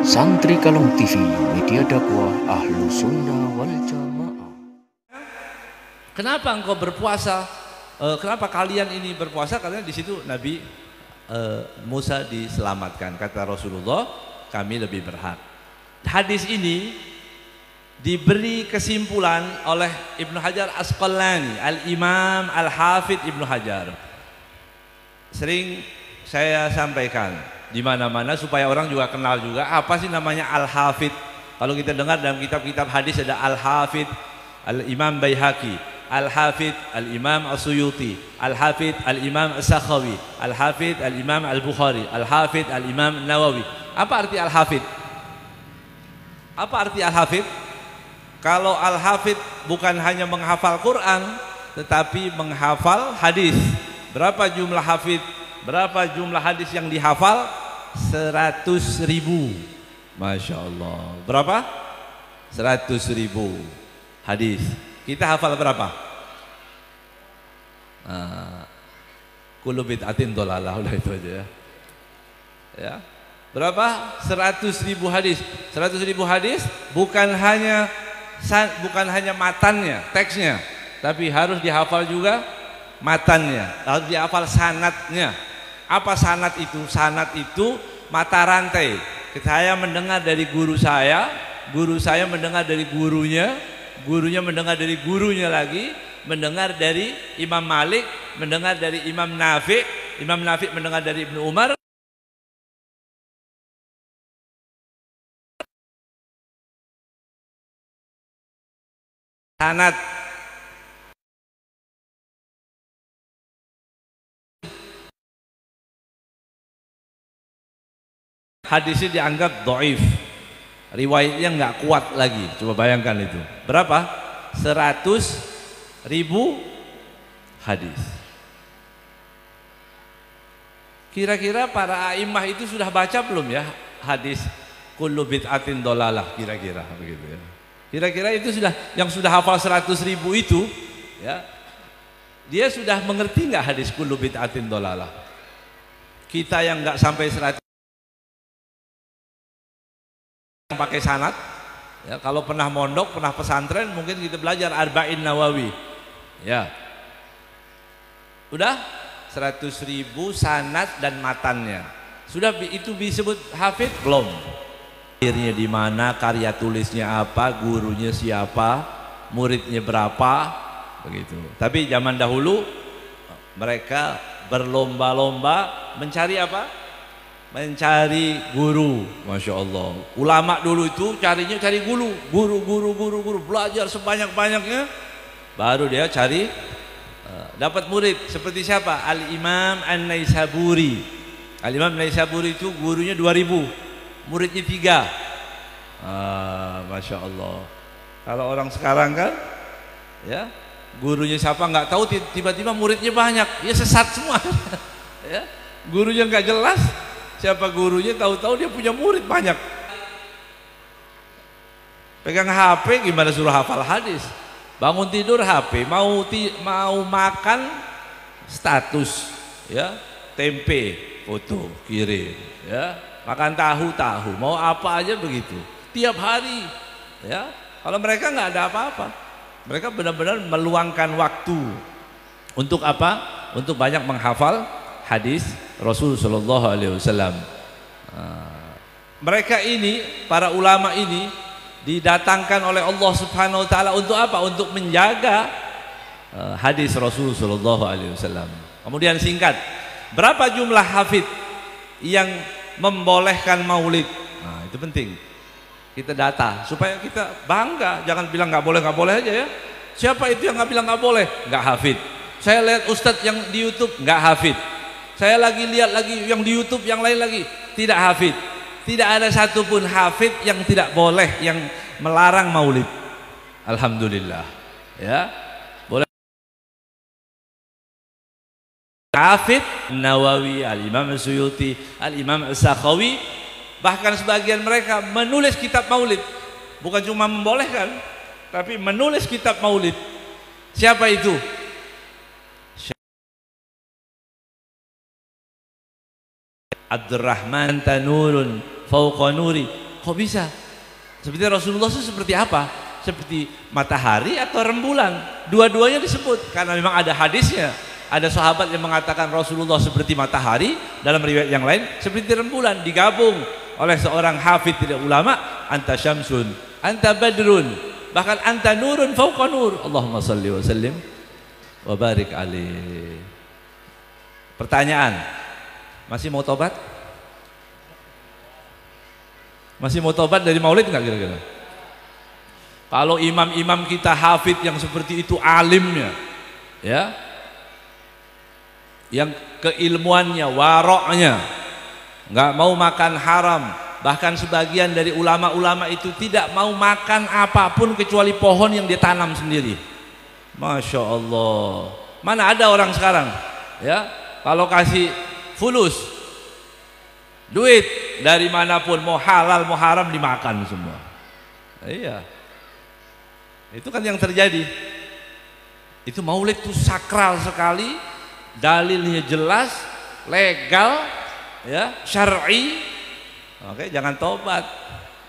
Santri Kalong TV, media dakwah Ahlu Sunnah wal Jamaah. Kenapa engkau berpuasa? Kenapa kalian ini berpuasa? Karena di situ Nabi Musa diselamatkan. Kata Rasulullah, kami lebih berhak. Hadis ini diberi kesimpulan oleh Ibnu Hajar Asqalani, Al-Imam Al-Hafidh Ibnu Hajar. Sering saya sampaikan di mana-mana supaya orang juga kenal juga apa sih namanya Al-Hafidh. Kalau kita dengar dalam kitab-kitab hadis ada Al-Hafidh Al-Imam Baihaqi, Al-Hafidh Al-Imam As-Suyuti, Al-Hafidh Al-Imam As-Sakhawi, Al-Hafidh Al-Imam Al-Bukhari, Al-Hafidh Al-Imam Nawawi. Apa arti Al-Hafidh? Apa arti Al-Hafidh? Kalau Al-Hafidh bukan hanya menghafal Quran tetapi menghafal hadis. Berapa jumlah hafidh? Berapa jumlah hadis yang dihafal? 100.000. Masya Allah. Berapa? 100.000 hadis. Kita hafal berapa? Kullu bid'atin dhalalah, udah itu aja ya. Ya. Berapa? 100.000 hadis. 100.000 hadis bukan hanya matannya, teksnya, tapi harus dihafal juga matannya, harus dihafal sanadnya. Apa sanad itu? Sanad itu mata rantai. Saya mendengar dari guru saya mendengar dari gurunya, gurunya mendengar dari gurunya lagi, mendengar dari Imam Malik, mendengar dari Imam Nafi', Imam Nafi' mendengar dari Ibnu Umar. Sanad hadisnya dianggap dhaif, riwayatnya nggak kuat lagi. Coba bayangkan itu berapa? 100.000 hadis. Kira-kira para a'immah itu sudah baca belum ya hadis kullu bid'atin dhalalah, kira-kira begitu ya. Kira-kira itu sudah, yang sudah hafal 100.000 itu ya, dia sudah mengerti nggak hadis kullu bid'atin dhalalah? Kita yang nggak sampai 100 pakai sanad ya, kalau pernah mondok, pernah pesantren, mungkin kita belajar Arba'in Nawawi ya, udah 100.000 sanad dan matannya sudah. Itu disebut hafid belum? Akhirnya di mana, karya tulisnya apa, gurunya siapa, muridnya berapa, begitu. Tapi zaman dahulu mereka berlomba-lomba mencari apa? Mencari guru. Masya Allah. Ulama dulu itu carinya cari guru, belajar sebanyak-banyaknya, baru dia cari dapat murid. Seperti siapa? Al-Imam An-Naisaburi. Al-Imam An-Naisaburi itu gurunya 2000, muridnya 3. Masya Allah. Kalau orang sekarang kan ya, gurunya siapa nggak tahu, tiba-tiba muridnya banyak, dia sesat semua. Ya, gurunya nggak jelas siapa gurunya, tahu-tahu dia punya murid banyak. Pegang HP gimana suruh hafal hadis? Bangun tidur HP, mau makan status ya, tempe foto kirim ya, makan tahu, mau apa aja begitu tiap hari ya. Kalau mereka nggak ada apa-apa, mereka benar-benar meluangkan waktu untuk apa? Untuk banyak menghafal hadis Rasul Shallallahu Alaihi Wasallam. Mereka ini, para ulama ini didatangkan oleh Allah Subhanahu Wa Taala untuk apa? Untuk menjaga hadis Rasul Shallallahu Alaihi Wasallam. Kemudian singkat, berapa jumlah hafid yang membolehkan maulid? Nah, itu penting kita data supaya kita bangga. Jangan bilang nggak boleh aja ya. Siapa itu yang nggak bilang nggak boleh? Nggak hafid. Saya lihat ustadz yang di YouTube nggak hafid. Saya lagi lihat lagi yang di YouTube yang lain lagi tidak hafid. Tidak ada satupun hafid yang tidak boleh, yang melarang maulid. Alhamdulillah ya. Boleh. Hafid Nawawi, Al-Imam As-Suyuti, Al-Imam As-Sakhawi, bahkan sebagian mereka menulis kitab maulid. Bukan cuma membolehkan, tapi menulis kitab maulid. Siapa itu? Abdurrahman Tanurun fauqa nuri Kok bisa? Seperti Rasulullah itu seperti apa? Seperti matahari atau rembulan? Dua-duanya disebut karena memang ada hadisnya. Ada sahabat yang mengatakan Rasulullah seperti matahari, dalam riwayat yang lain seperti rembulan. Digabung oleh seorang hafidz tidak ulama, anta syamsun, anta badrun, bahkan anta nurun fauqa nur. Allahumma salli wa sallim wa barik alaih. Pertanyaan, masih mau tobat? Masih mau tobat dari maulid nggak kira-kira? Kalau imam-imam kita hafidz yang seperti itu alimnya, ya, yang keilmuannya, waroknya, nggak mau makan haram, bahkan sebagian dari ulama-ulama itu tidak mau makan apapun kecuali pohon yang dia tanam sendiri. Masya Allah. Mana ada orang sekarang, ya, kalau kasih fulus, duit dari manapun, mau halal mau haram dimakan semua. Iya, itu kan yang terjadi. Itu maulid itu sakral sekali, dalilnya jelas, legal, ya, syar'i. Oke, jangan tobat,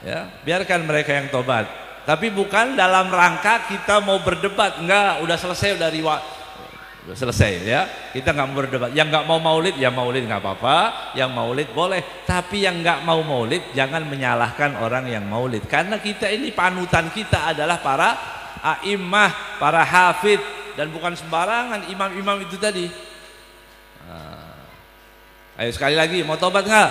ya, biarkan mereka yang tobat. Tapi bukan dalam rangka kita mau berdebat, enggak, udah selesai dari udah selesai, ya, kita nggak mau berdebat. Yang nggak mau maulid ya maulid nggak apa-apa, yang maulid boleh. Tapi yang nggak mau maulid jangan menyalahkan orang yang maulid, karena kita ini panutan kita adalah para a'immah, para hafidz, dan bukan sembarangan imam-imam itu tadi. Ayo sekali lagi, mau tobat nggak?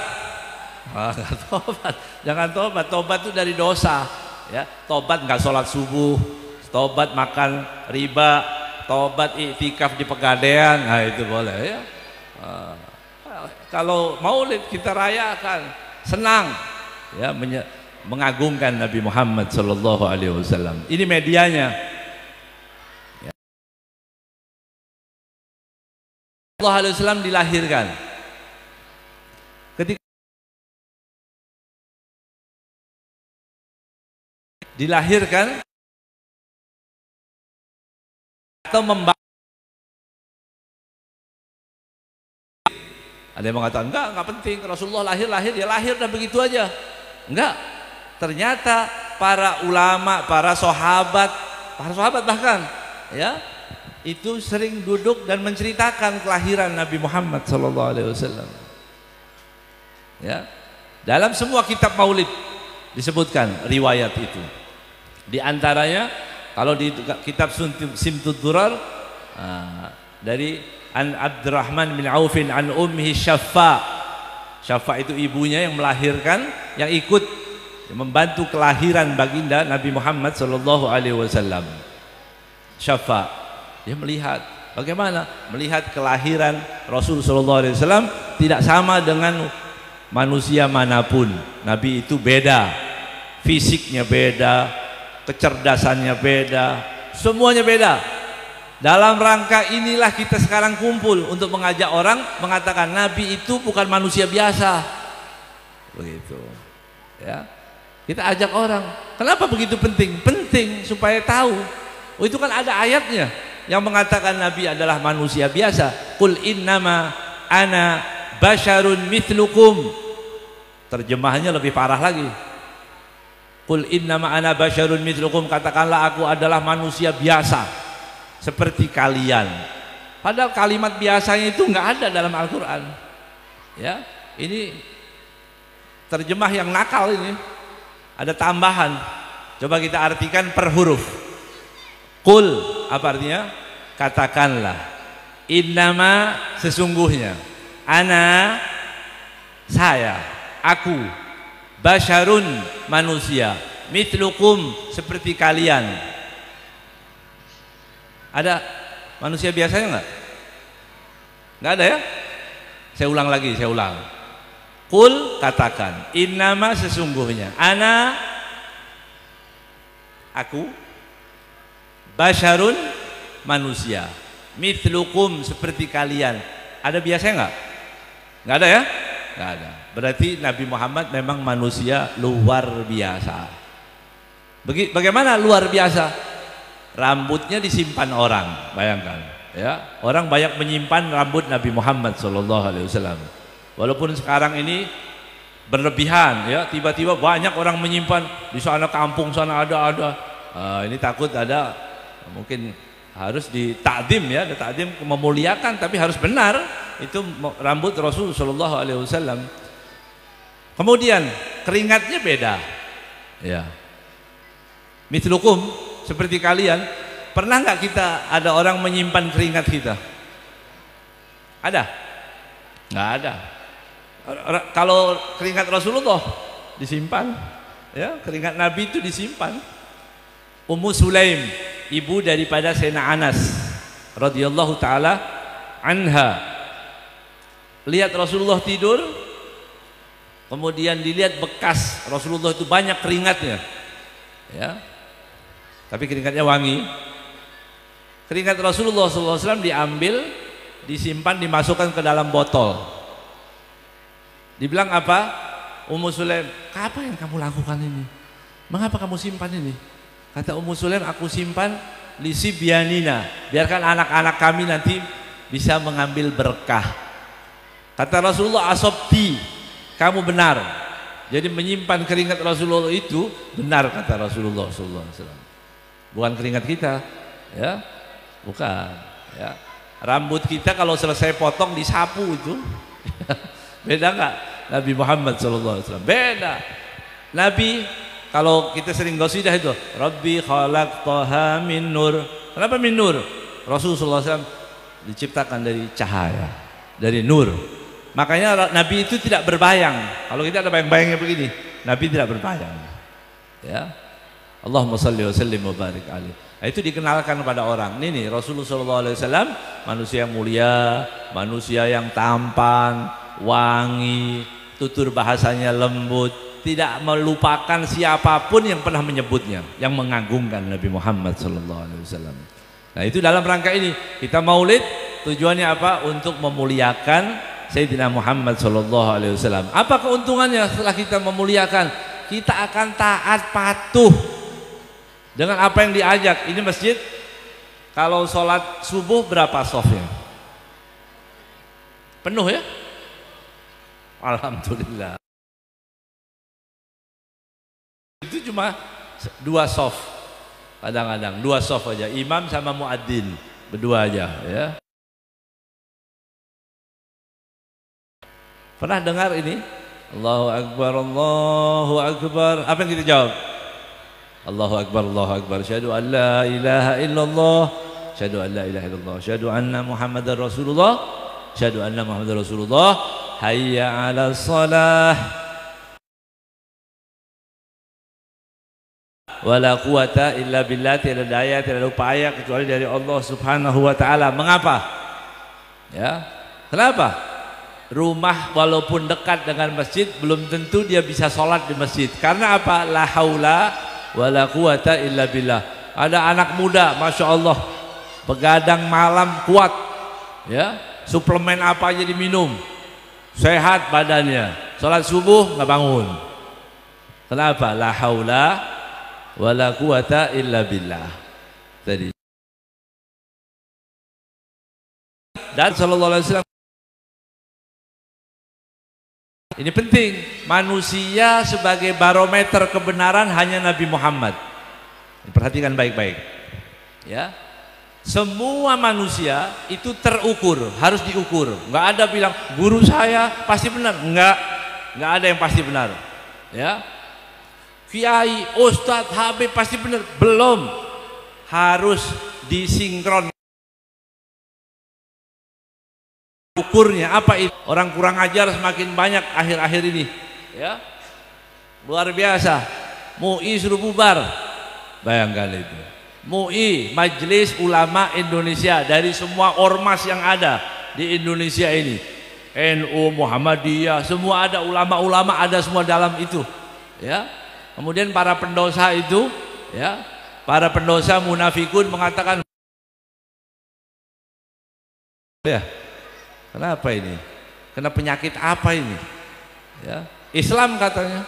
Nggak tobat, jangan tobat. Tobat itu dari dosa, ya. Tobat nggak sholat subuh, tobat makan riba, tobat iktikaf di Pegadaian, nah itu boleh, ya. Kalau maulid kita rayakan, senang, ya, mengagungkan Nabi Muhammad Sallallahu Alaihi Wasallam. Ini medianya. Ya. Sallallahu Alaihi Wasallam dilahirkan. Ketika dilahirkan atau ada yang mengatakan enggak penting, Rasulullah lahir dia lahir dan begitu aja. Enggak, ternyata para ulama, para sahabat bahkan, ya, itu sering duduk dan menceritakan kelahiran Nabi Muhammad SAW. Ya, dalam semua kitab maulid disebutkan riwayat itu. Di antaranya kalau di kitab Simtud Durar, dari An Abdurrahman bin Aufin an ummihi Syaffa. Syaffa itu ibunya yang melahirkan, yang ikut membantu kelahiran baginda Nabi Muhammad sallallahu alaihi wasallam. Syaffa, dia melihat bagaimana melihat kelahiran Rasul sallallahu alaihi wasallam tidak sama dengan manusia manapun. Nabi itu beda, fisiknya beda, kecerdasannya beda, semuanya beda. Dalam rangka inilah kita sekarang kumpul untuk mengajak orang mengatakan Nabi itu bukan manusia biasa. Begitu. Ya. Kita ajak orang. Kenapa begitu penting? Penting supaya tahu. Oh, itu kan ada ayatnya yang mengatakan Nabi adalah manusia biasa. Qul innama ana basyarun mithlukum. Terjemahannya lebih parah lagi. Qul innama ana basyarun mithlukum, katakanlah aku adalah manusia biasa seperti kalian. Padahal kalimat biasanya itu nggak ada dalam Al-Quran. Ya, ini terjemah yang nakal ini. Ada tambahan. Coba kita artikan per huruf. Qul apa artinya? Katakanlah. Innama sesungguhnya. Ana saya, aku, basyarun manusia, mithlukum seperti kalian. Ada manusia biasanya enggak? Enggak ada, ya? Saya ulang lagi, saya ulang. Qul katakan, innama sesungguhnya, ana aku, basyarun manusia, mithlukum seperti kalian. Ada biasanya enggak? Enggak ada, ya? Enggak ada. Berarti Nabi Muhammad memang manusia luar biasa. Bagaimana luar biasa? Rambutnya disimpan orang, bayangkan, ya, orang banyak menyimpan rambut Nabi Muhammad SAW. Walaupun sekarang ini berlebihan ya, tiba-tiba banyak orang menyimpan di sana, kampung sana ada. Ini takut ada, mungkin harus ditakdim ya, takdim memuliakan, tapi harus benar itu rambut Rasul sallallahu alaihi wasallam. Kemudian keringatnya beda ya, mithlukum, seperti kalian. Pernah nggak kita ada orang menyimpan keringat kita? Ada? Nggak ada. Kalau keringat Rasulullah disimpan ya, keringat Nabi itu disimpan. Ummu Sulaim, ibu daripada Sayyidina Anas radhiyallahu taala anha, lihat Rasulullah tidur, kemudian dilihat bekas Rasulullah itu banyak keringatnya ya, tapi keringatnya wangi. Keringat Rasulullah SAW diambil, disimpan, dimasukkan ke dalam botol. Dibilang apa? Ummu Sulaim, apa yang kamu lakukan ini? Mengapa kamu simpan ini? Kata Ummu Sulaim, aku simpan lisibyanina, biarkan anak-anak kami nanti bisa mengambil berkah. Kata Rasulullah, asobti, kamu benar. Jadi menyimpan keringat Rasulullah itu benar, kata Rasulullah SAW. Bukan keringat kita ya, bukan ya. Rambut kita kalau selesai potong disapu itu beda nggak? Nabi Muhammad SAW beda. Nabi, kalau kita sering qasidah itu, Rabbi khalaqtaha min nur. Kenapa min nur? Rasulullah SAW diciptakan dari cahaya, dari nur. Makanya Nabi itu tidak berbayang. Kalau kita ada bayang-bayangnya begini, Nabi tidak berbayang ya. Allahumma salli wa sallim wa barik alaihi. Nah, itu dikenalkan kepada orang. Ini Rasulullah SAW manusia mulia, manusia yang tampan, wangi, tutur bahasanya lembut, tidak melupakan siapapun yang pernah menyebutnya, yang mengagungkan Nabi Muhammad SAW. Nah, itu dalam rangka ini kita maulid, tujuannya apa? Untuk memuliakan Sayyidina Muhammad SAW. Apa keuntungannya setelah kita memuliakan? Kita akan taat patuh dengan apa yang diajak. Ini masjid, kalau sholat subuh berapa softnya? Penuh ya? Alhamdulillah. Itu cuma 2 soft, kadang-kadang 2 soft aja, imam sama muadzin berdua aja ya. Pernah dengar ini? Allahu Akbar, Allahu Akbar. Apa yang kita jawab? Allahu Akbar, Allahu Akbar. Asyhadu an la ilaha illallah, asyhadu an la ilaha illallah, asyhadu anna Muhammadar Rasulullah, asyhadu anna Muhammadar Rasulullah. Hayya 'alas shalah. Wala quwata illa billah, tidak ada daya, tidak ada upaya kecuali dari Allah Subhanahu wa taala. Mengapa? Ya. Kenapa? Rumah walaupun dekat dengan masjid belum tentu dia bisa sholat di masjid. Karena apa? La haula wala quwata illa billah. Ada anak muda, masya Allah, begadang malam kuat, ya, suplemen apa aja diminum, sehat badannya, sholat subuh nggak bangun. Kenapa? La haula wala quwata illa billah. Tadi. Dan sallallahu alaihi wasallam, ini penting, manusia sebagai barometer kebenaran hanya Nabi Muhammad. Perhatikan baik-baik ya. Semua manusia itu terukur, harus diukur. Nggak ada bilang guru saya pasti benar, nggak ada yang pasti benar ya. Kiai, Ustadz, Habib pasti benar, belum. Harus disinkron ukurnya. Apa itu? Orang kurang ajar semakin banyak akhir-akhir ini ya, luar biasa. MUI suruh bubar, bayangkan itu. MUI, Majelis Ulama Indonesia, dari semua ormas yang ada di Indonesia ini, NU, Muhammadiyah, semua ada, ulama-ulama ada semua dalam itu ya. Kemudian para pendosa itu ya, para pendosa munafikun mengatakan ya, kenapa ini? Kena penyakit apa ini? Ya, Islam katanya.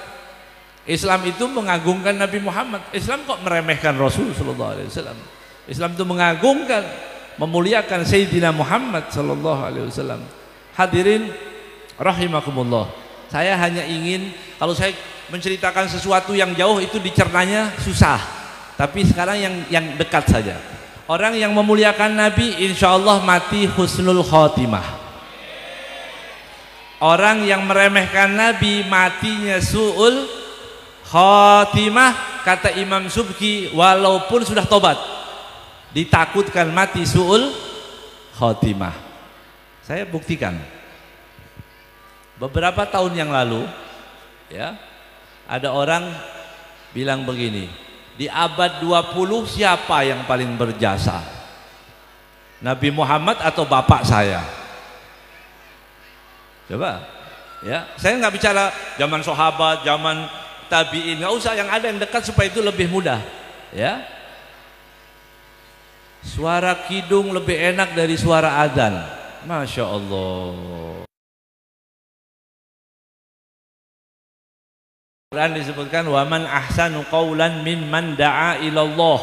Islam itu mengagungkan Nabi Muhammad. Islam kok meremehkan Rasul sallallahu alaihi wasallam? Islam itu mengagungkan, memuliakan Sayyidina Muhammad sallallahu alaihi wasallam. Hadirin rahimakumullah. Saya hanya ingin, kalau saya menceritakan sesuatu yang jauh itu dicernanya susah. Tapi sekarang yang dekat saja. Orang yang memuliakan Nabi insya Allah mati husnul khotimah. Orang yang meremehkan Nabi matinya su'ul khotimah. Kata Imam Subki, walaupun sudah tobat, ditakutkan mati su'ul khotimah. Saya buktikan. Beberapa tahun yang lalu, ya, ada orang bilang begini, di abad 20 siapa yang paling berjasa? Nabi Muhammad atau bapak saya? Coba, ya, saya nggak bicara zaman sahabat, zaman tabiin, nggak usah, yang ada yang dekat supaya itu lebih mudah, ya. Suara kidung lebih enak dari suara adzan, masya Allah. Quran disebutkan waman ahsanu qaulan mimman da'a ilallah.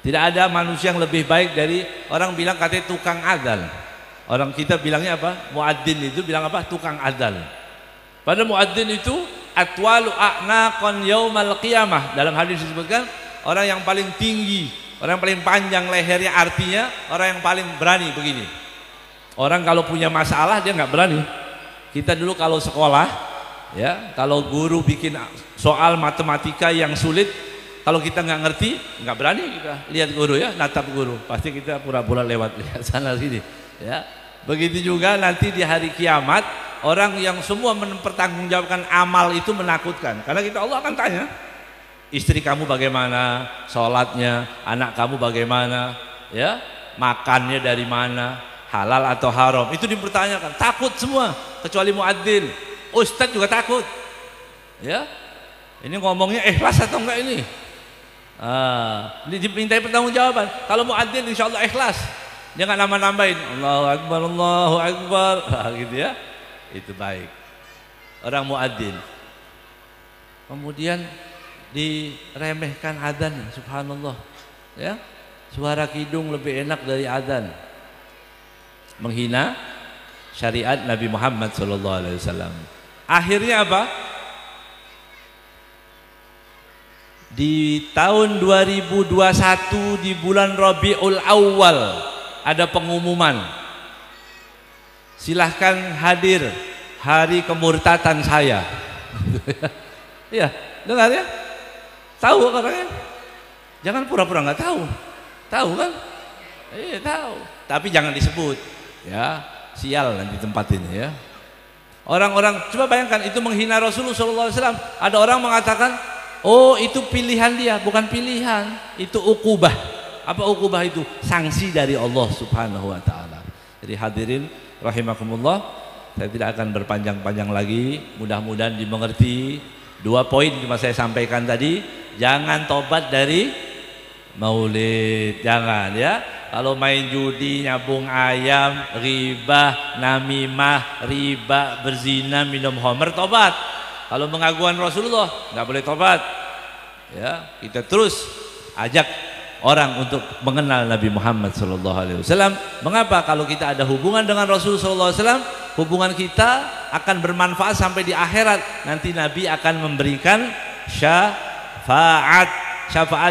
Tidak ada manusia yang lebih baik dari orang bilang katanya tukang adzan. Orang kita bilangnya apa? Muadzin itu bilang apa? Tukang adzan. Padahal muadzin itu atwalu a'naqan yaumal qiyamah. Dalam hadis disebutkan orang yang paling tinggi, orang yang paling panjang lehernya, artinya orang yang paling berani begini. Orang kalau punya masalah dia nggak berani. Kita dulu kalau sekolah, ya, kalau guru bikin soal matematika yang sulit, kalau kita nggak ngerti, nggak berani kita lihat guru, ya, natap guru, pasti kita pura-pura lewat lihat sana sini, ya. Begitu juga nanti di hari kiamat, orang yang semua mempertanggungjawabkan amal itu menakutkan, karena kita Allah akan tanya, istri kamu bagaimana, sholatnya, anak kamu bagaimana, ya, makannya dari mana, halal atau haram, itu dipertanyakan, takut semua kecuali muadzin. Ustadz juga takut, ya. Ini ngomongnya ikhlas atau enggak ini? Dimintai pertanggungjawaban. Kalau muadzin insya Allah ikhlas, jangan nambah-nambahin Allahu Akbar, Allahu Akbar, gitu ya. Itu baik. Orang muadzin. Kemudian diremehkan adzan, subhanallah, ya. Suara kidung lebih enak dari adzan. Menghina syariat Nabi Muhammad SAW. Akhirnya apa? Di tahun 2021 di bulan Rabiul Awal ada pengumuman, silahkan hadir hari kemurtatan saya. Ya, dengar ya? Tahu orangnya? Jangan pura-pura nggak tahu. Tahu kan? Iya tahu. Tapi jangan disebut, ya. Sial nanti tempat ini, ya. Orang-orang, coba bayangkan itu menghina Rasulullah SAW. Ada orang mengatakan, oh itu pilihan dia, bukan pilihan, itu ukubah. Apa ukubah itu? Sanksi dari Allah Subhanahu Wa Taala. Jadi hadirin rahimakumullah, saya tidak akan berpanjang-panjang lagi. Mudah-mudahan dimengerti. 2 poin cuma saya sampaikan tadi. Jangan tobat dari maulid, jangan, ya. Kalau main judi, nyabung ayam, riba, namimah, riba, berzina, minum homer, tobat. Kalau mengaguan Rasulullah, nggak boleh tobat. Ya, kita terus ajak orang untuk mengenal Nabi Muhammad SAW. Mengapa? Kalau kita ada hubungan dengan Rasulullah SAW, hubungan kita akan bermanfaat sampai di akhirat. Nanti Nabi akan memberikan syafaat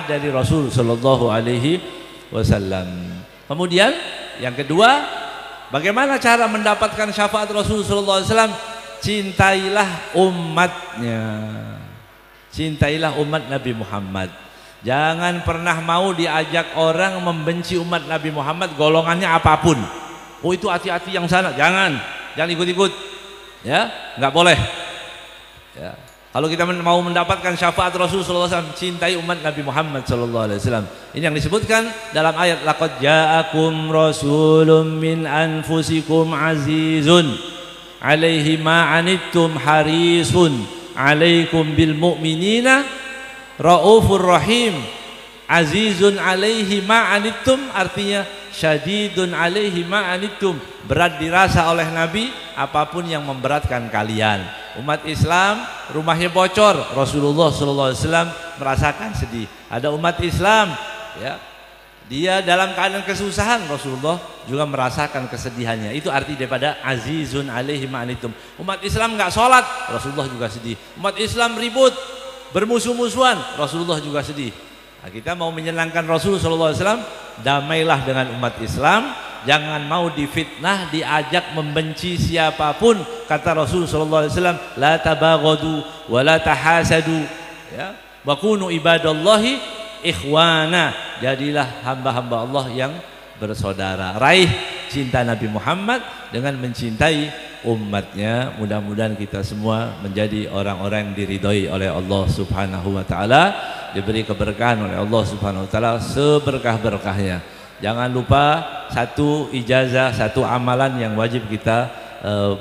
dari Rasul Sallallahu Alaihi Wasallam. Kemudian yang kedua, bagaimana cara mendapatkan syafaat Rasul Sallallahu Alaihi Wasallam? Cintailah umatnya, cintailah umat Nabi Muhammad. Jangan pernah mau diajak orang membenci umat Nabi Muhammad, golongannya apapun. Oh itu hati-hati yang sana, jangan ikut-ikut, ya, nggak boleh. Ya. Kalau kita mau mendapatkan syafaat Rasulullah SAW, cintai umat Nabi Muhammad SAW. Ini yang disebutkan dalam ayat laqad ja'akum rasulun min anfusikum azizun alaihi ma anittum harisun alaikum bil mu'minina raufur rahim. Azizun alaihi ma anittum artinya syadidun alaihi ma anittum, berat dirasa oleh Nabi apapun yang memberatkan kalian. Umat Islam rumahnya bocor, Rasulullah SAW merasakan sedih. Ada umat Islam, ya, Dia dalam keadaan kesusahan, Rasulullah juga merasakan kesedihannya. Itu arti daripada azizun alaihi ma'anitum. Umat Islam nggak sholat, Rasulullah juga sedih. Umat Islam ribut, bermusuh-musuhan, Rasulullah juga sedih. Nah, kita mau menyenangkan Rasulullah SAW, damailah dengan umat Islam. Jangan mau difitnah, diajak membenci siapapun. Kata Rasulullah SAW, la tabaghadu wa la tahasadu, ya, wa kunu ibadallahi ikhwana, jadilah hamba-hamba Allah yang bersaudara. Raih cinta Nabi Muhammad dengan mencintai umatnya. Mudah-mudahan kita semua menjadi orang-orang yang diridhoi oleh Allah Subhanahu wa taala, diberi keberkahan oleh Allah Subhanahu wa taala seberkah-berkahnya. Jangan lupa satu ijazah, satu amalan yang wajib kita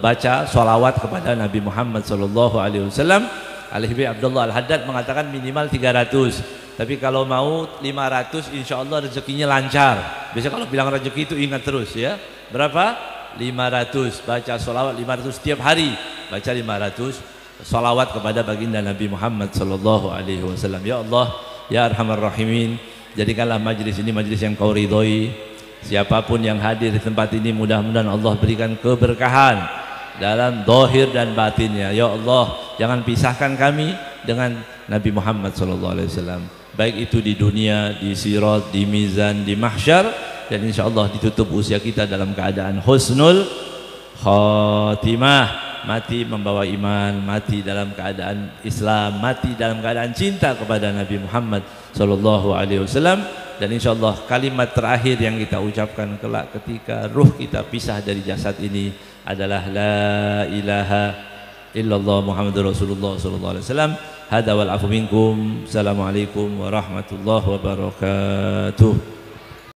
baca, sholawat kepada Nabi Muhammad sallallahu alaihi wasallam. Al-Habib Abdullah Al-Haddad mengatakan minimal 300. Tapi kalau mau 500, insya Allah rezekinya lancar. Biasa kalau bilang rezeki itu ingat terus ya. Berapa? 500. Baca sholawat 500 setiap hari. Baca 500 sholawat kepada baginda Nabi Muhammad sallallahu alaihi wasallam. Ya Allah, ya Arhamar Rahimin, jadikanlah majlis ini majlis yang Kau ridhoi. Siapapun yang hadir di tempat ini, mudah-mudahan Allah berikan keberkahan dalam zahir dan batinnya. Ya Allah, jangan pisahkan kami dengan Nabi Muhammad SAW, baik itu di dunia, di sirat, di mizan, di mahsyar, dan insya Allah ditutup usia kita dalam keadaan husnul khatimah, mati membawa iman, mati dalam keadaan Islam, mati dalam keadaan cinta kepada Nabi Muhammad SAW. Dan insya Allah kalimat terakhir yang kita ucapkan kelak ketika ruh kita pisah dari jasad ini adalah la ilaha illallah Muhammadur Rasulullah sallallahu alaihi wasallam. Hada wal afu minkum. Assalamualaikum warahmatullahi wabarakatuh.